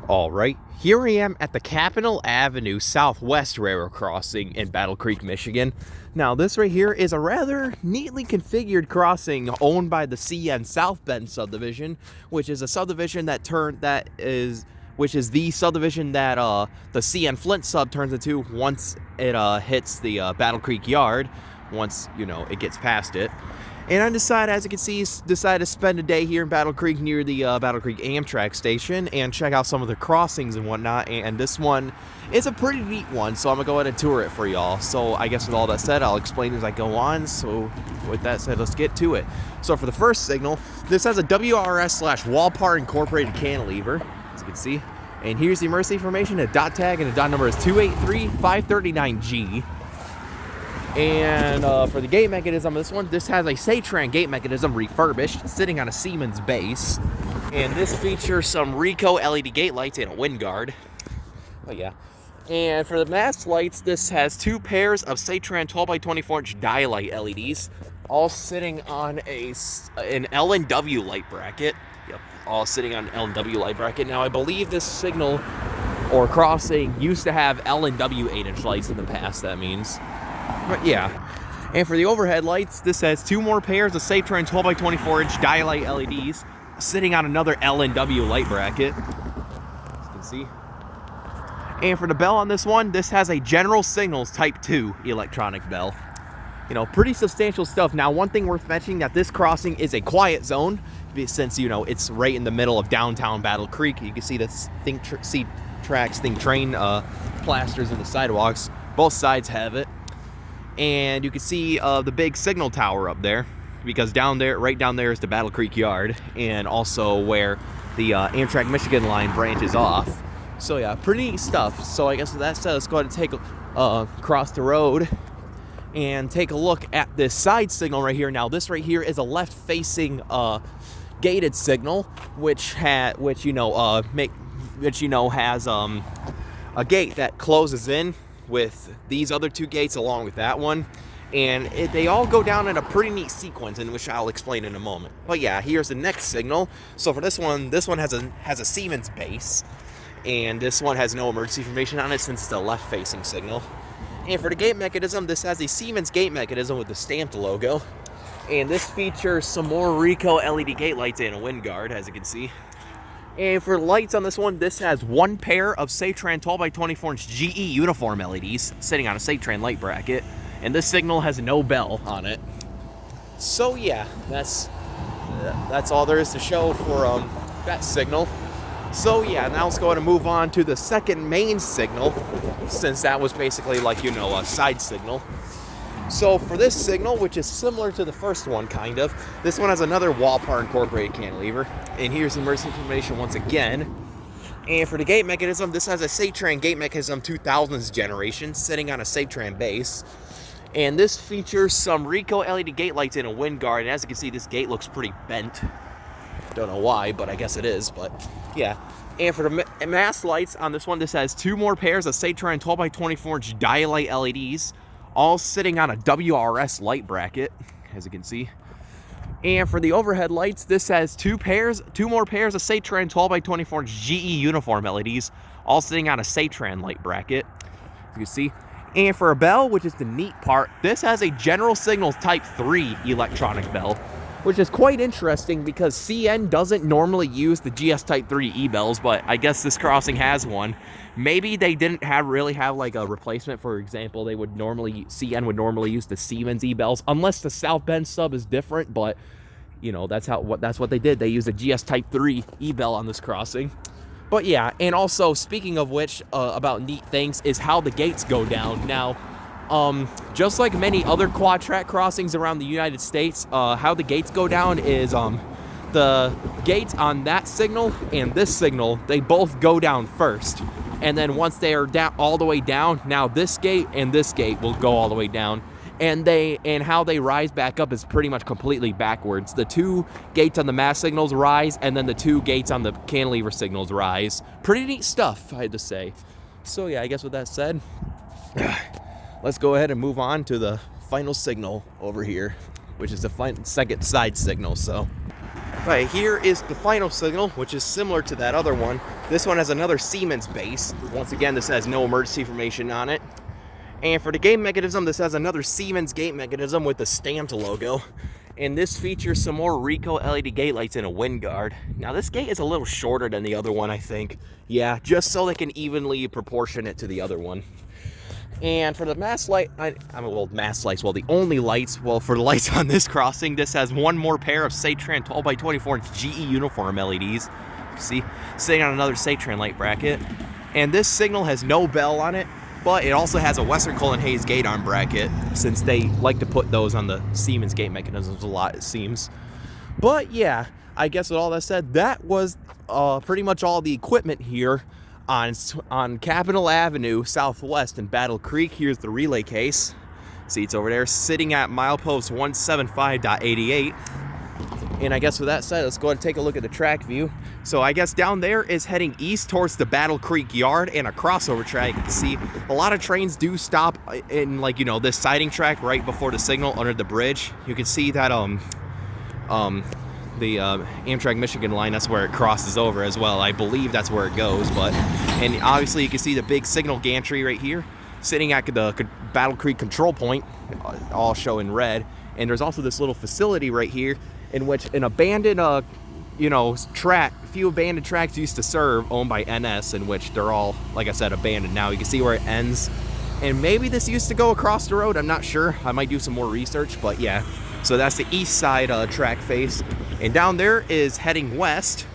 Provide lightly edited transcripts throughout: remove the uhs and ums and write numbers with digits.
Alright, here I am at the Capitol Avenue Southwest Railroad Crossing in Battle Creek, Michigan. Now this right here is a rather neatly configured crossing owned by the CN South Bend subdivision, which is a subdivision which is the subdivision that the CN Flint sub turns into once it hits the Battle Creek yard, once, it gets past it. And I decided, as you can see, to spend a day here in Battle Creek near the Battle Creek Amtrak station and check out some of the crossings and whatnot. And this one is a pretty neat one, so I'm going to go ahead and tour it for y'all. So I guess with all that said, I'll explain as I go on. So with that said, let's get to it. So for the first signal, this has a WRS/Walpart Incorporated cantilever, as you can see. And here's the emergency information. The dot tag and the dot number is 283-539G. And for the gate mechanism of this one, this has a Satran gate mechanism refurbished, sitting on a Siemens base. And this features some Ricoh LED gate lights and a wind guard. Oh yeah. And for the mast lights, this has two pairs of Satran 12x24-inch dialight LEDs, all sitting on an L&W light bracket. Yep, all sitting on an L&W light bracket. Now, I believe this signal or crossing used to have L&W 8-inch lights in the past, that means. But yeah, and for the overhead lights, this has two more pairs of Satran 12x24-inch dialight LEDs sitting on another L&W light bracket, as you can see. And for the bell on this one, this has a General Signals Type 2 electronic bell. Pretty substantial stuff. Now, one thing worth mentioning, that this crossing is a quiet zone, since, it's right in the middle of downtown Battle Creek. You can see the Think Train plasters in the sidewalks. Both sides have it. And you can see the big signal tower up there, because right down there is the Battle Creek yard, and also where the Amtrak Michigan line branches off. So yeah, pretty neat stuff. So I guess with that said, let's go ahead and take cross the road and take a look at this side signal right here. Now this right here is a left-facing gated signal, which has a gate that closes in with these other two gates along with that one, and they all go down in a pretty neat sequence, in which I'll explain in a moment. But yeah, here's the next signal. So for this one has a Siemens base, and this one has no emergency information on it since it's a left-facing signal. And for the gate mechanism, this has a Siemens gate mechanism with the stamped logo, and this features some more Ricoh LED gate lights and a wind guard, as you can see. And for lights on this one, this has one pair of Satran 12x24-inch GE uniform LEDs sitting on a Satran light bracket, and this signal has no bell on it. So yeah, that's all there is to show for that signal. So yeah, now let's go ahead and move on to the second main signal, since that was basically like, a side signal. So for this signal, which is similar to the first one, kind of, this one has another Walpart Incorporated cantilever. And here's the emergency information once again. And for the gate mechanism, this has a Satran gate mechanism 2000s generation sitting on a Satran base. And this features some Ricoh LED gate lights and a wind guard. And as you can see, this gate looks pretty bent. Don't know why, but I guess it is. But yeah. And for the mast lights on this one, this has two more pairs of Satran 12x24-inch dialight LEDs, all sitting on a WRS light bracket, as you can see. And for the overhead lights, this has two more pairs of Satran 12x24-inch GE uniform LEDs, all sitting on a Satran light bracket, as you can see. And for a bell, which is the neat part, this has a General Signals Type 3 electronic bell, which is quite interesting because CN doesn't normally use the GS Type 3 e-bells, but I guess this crossing has one. Maybe they didn't really have like a replacement. For example, CN would normally use the Siemens e-bells, unless the South Bend sub is different, but that's what they did. They used a GS Type 3 e-bell on this crossing. But yeah, and also speaking of which, about neat things is how the gates go down. Now, just like many other quad track crossings around the United States, how the gates go down is the gates on that signal and this signal, they both go down first. And then once they are down all the way down, now this gate and this gate will go all the way down. And how they rise back up is pretty much completely backwards. The two gates on the mast signals rise, and then the two gates on the cantilever signals rise. Pretty neat stuff, I had to say. So yeah, I guess with that said, let's go ahead and move on to the final signal over here, which is the second side signal. So right here is the final signal, which is similar to that other one. This one has another Siemens base. Once again, this has no emergency information on it. And for the gate mechanism, this has another Siemens gate mechanism with the stamped logo. And this features some more Ricoh LED gate lights and a wind guard. Now this gate is a little shorter than the other one, I think. Yeah, just so they can evenly proportion it to the other one. And for the mast light, mast lights, well, the only lights, well, for the lights on this crossing, this has one more pair of Satran 12x24 GE uniform LEDs. See, sitting on another Satran light bracket. And this signal has no bell on it, but it also has a Western Cullen Hayes gate arm bracket, since they like to put those on the Siemens gate mechanisms a lot, it seems. But yeah, I guess with all that said, that was pretty much all the equipment here on Capitol Avenue Southwest in Battle Creek. Here's the relay case. See, it's over there sitting at milepost 175.88. And I guess with that said, let's go ahead and take a look at the track view. So I guess down there is heading east towards the Battle Creek Yard and a crossover track. You can see a lot of trains do stop in, like, you know, this siding track right before the signal under the bridge. You can see that the Amtrak Michigan line, that's where it crosses over as well. I believe that's where it goes, and obviously you can see the big signal gantry right here sitting at the Battle Creek control point, all show in red. And there's also this little facility right here in which an abandoned few abandoned tracks used to serve, owned by NS, in which they're all, like I said, abandoned now. You can see where it ends, and maybe this used to go across the road, I'm not sure. I might do some more research, but yeah. So that's the east side track face. And down there is heading west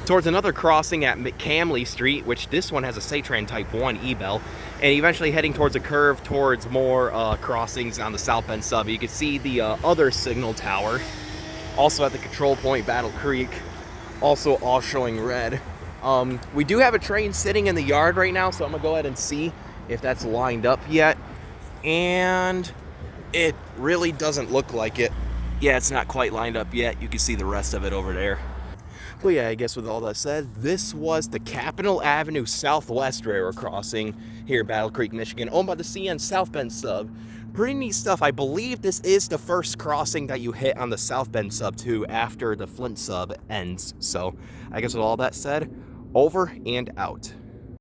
towards another crossing at McCamley Street, which this one has a Satran Type 1 E-Bell, and eventually heading towards a curve towards more crossings on the South Bend sub. You can see the other signal tower, also at the control point, Battle Creek, also all showing red. We do have a train sitting in the yard right now, so I'm gonna go ahead and see if that's lined up yet. And it really doesn't look like it. Yeah, it's not quite lined up yet. You can see the rest of it over there. But yeah, I guess with all that said, this was the Capitol Avenue Southwest Railroad crossing here in Battle Creek, Michigan, owned by the CN South Bend sub. Pretty neat stuff. I believe this is the first crossing that you hit on the South Bend sub too after the Flint sub ends. So I guess with all that said, over and out.